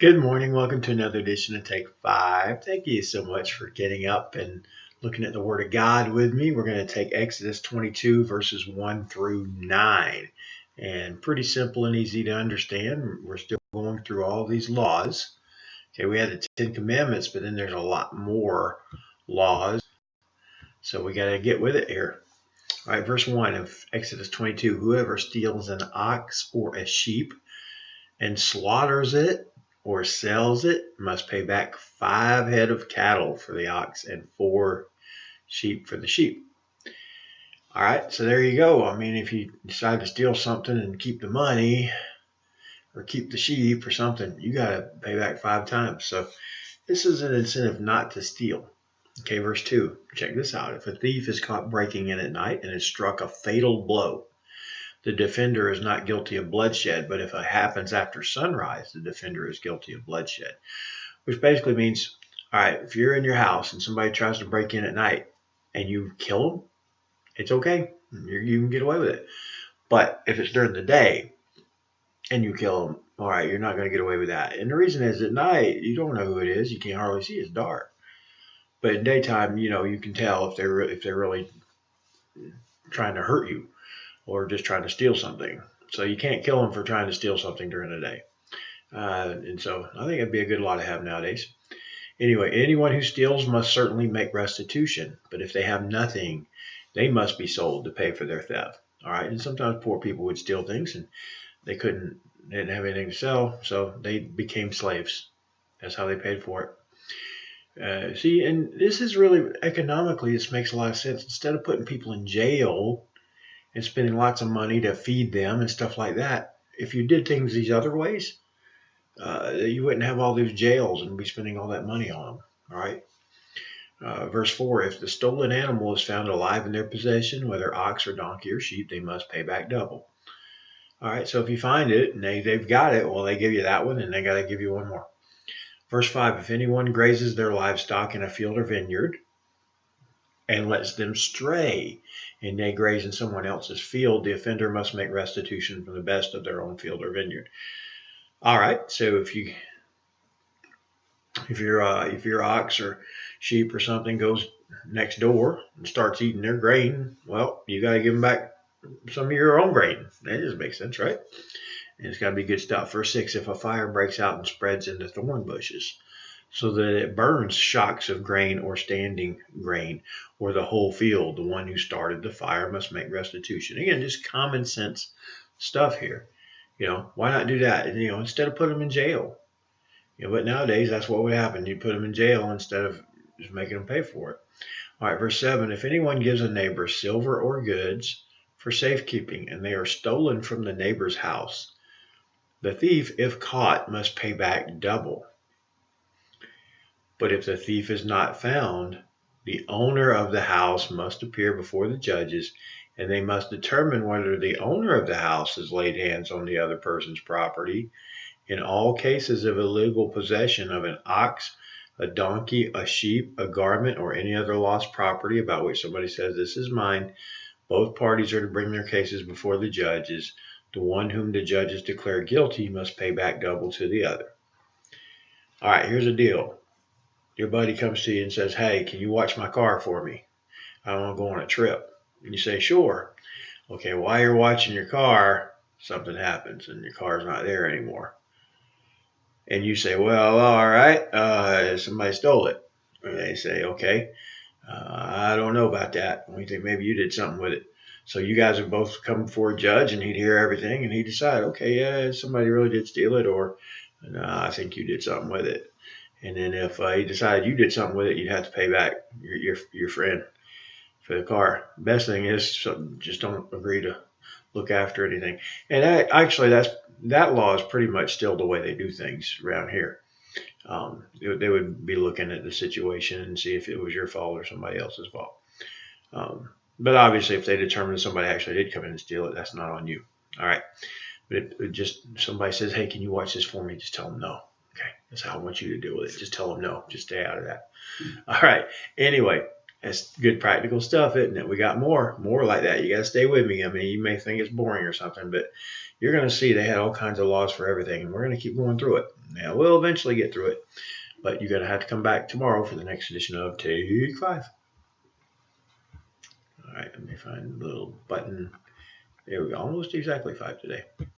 Good morning. Welcome to another edition of Take Five. Thank you so much for getting up and looking at the Word of God with me. We're going to take Exodus 22, verses 1 through 9. And pretty simple and easy to understand. We're still going through all these laws. Okay, we had the Ten Commandments, but then there's a lot more laws. So we got to get with it here. All right, verse 1 of Exodus 22. Whoever steals an ox or a sheep and slaughters it or sells it must pay back 5 head of cattle for the ox and 4 sheep for the sheep. All right, so there you go. I mean, if you decide to steal something and keep the money or keep the sheep or something, you got to pay back 5 times. So this is an incentive not to steal. Okay, verse 2. Check this out. If a thief is caught breaking in at night and is struck a fatal blow, the defender is not guilty of bloodshed, but if it happens after sunrise, the defender is guilty of bloodshed. Which basically means, all right, if you're in your house and somebody tries to break in at night and you kill them, it's okay. You can get away with it. But if it's during the day and you kill them, all right, you're not going to get away with that. And the reason is at night, you don't know who it is. You can't hardly see. It's dark. But in daytime, you can tell if they're really trying to hurt you or just trying to steal something. So you can't kill them for trying to steal something during the day. And so I think it'd be a good law to have nowadays. Anyway, anyone who steals must certainly make restitution, but if they have nothing, they must be sold to pay for their theft. All right, and sometimes poor people would steal things and they didn't have anything to sell, so they became slaves. That's how they paid for it. See, and this is really economically, this makes a lot of sense. Instead of putting people in jail and spending lots of money to feed them and stuff like that, if you did things these other ways, you wouldn't have all these jails and be spending all that money on them. All right. Verse 4, if the stolen animal is found alive in their possession, whether ox or donkey or sheep, they must pay back double. All right, so if you find it and they've got it, well, they give you that one and they got to give you one more. Verse 5, if anyone grazes their livestock in a field or vineyard and lets them stray and they graze in someone else's field, the offender must make restitution from the best of their own field or vineyard. All right, so if your ox or sheep or something goes next door and starts eating their grain, well, you got to give them back some of your own grain. That just makes sense, right? And it's got to be good stuff. Verse 6, if a fire breaks out and spreads into thorn bushes so that it burns shocks of grain or standing grain or the whole field, the one who started the fire must make restitution. Again, just common sense stuff here. Why not do that? Instead of putting them in jail. But nowadays, that's what would happen. You put them in jail instead of just making them pay for it. All right, verse 7, if anyone gives a neighbor silver or goods for safekeeping and they are stolen from the neighbor's house, the thief, if caught, must pay back double. But if the thief is not found, the owner of the house must appear before the judges, and they must determine whether the owner of the house has laid hands on the other person's property. In all cases of illegal possession of an ox, a donkey, a sheep, a garment, or any other lost property about which somebody says, this is mine, both parties are to bring their cases before the judges. The one whom the judges declare guilty must pay back double to the other. All right, here's the deal. Your buddy comes to you and says, hey, can you watch my car for me? I want to go on a trip. And you say, sure. Okay, while you're watching your car, something happens and your car's not there anymore. And you say, well, all right, somebody stole it. And they say, okay, I don't know about that. We think maybe you did something with it. So you guys would both come before a judge and he'd hear everything and he'd decide, okay, yeah, somebody really did steal it, or no, I think you did something with it. And then if he decided you did something with it, you'd have to pay back your friend for the car. Best thing is just don't agree to look after anything. And that law is pretty much still the way they do things around here. They would be looking at the situation and see if it was your fault or somebody else's fault. But obviously, if they determine somebody actually did come in and steal it, that's not on you. All right. But it just somebody says, hey, can you watch this for me? Just tell them no. Okay. That's how I want you to deal with it. Just tell them no. Just stay out of that. All right. Anyway, that's good practical stuff, isn't it? We got more like that. You got to stay with me. I mean, you may think it's boring or something, but you're going to see they had all kinds of laws for everything, and we're going to keep going through it. Now, we'll eventually get through it, but you're going to have to come back tomorrow for the next edition of Take 5. All right, let me find the little button. There we go, almost exactly 5 today.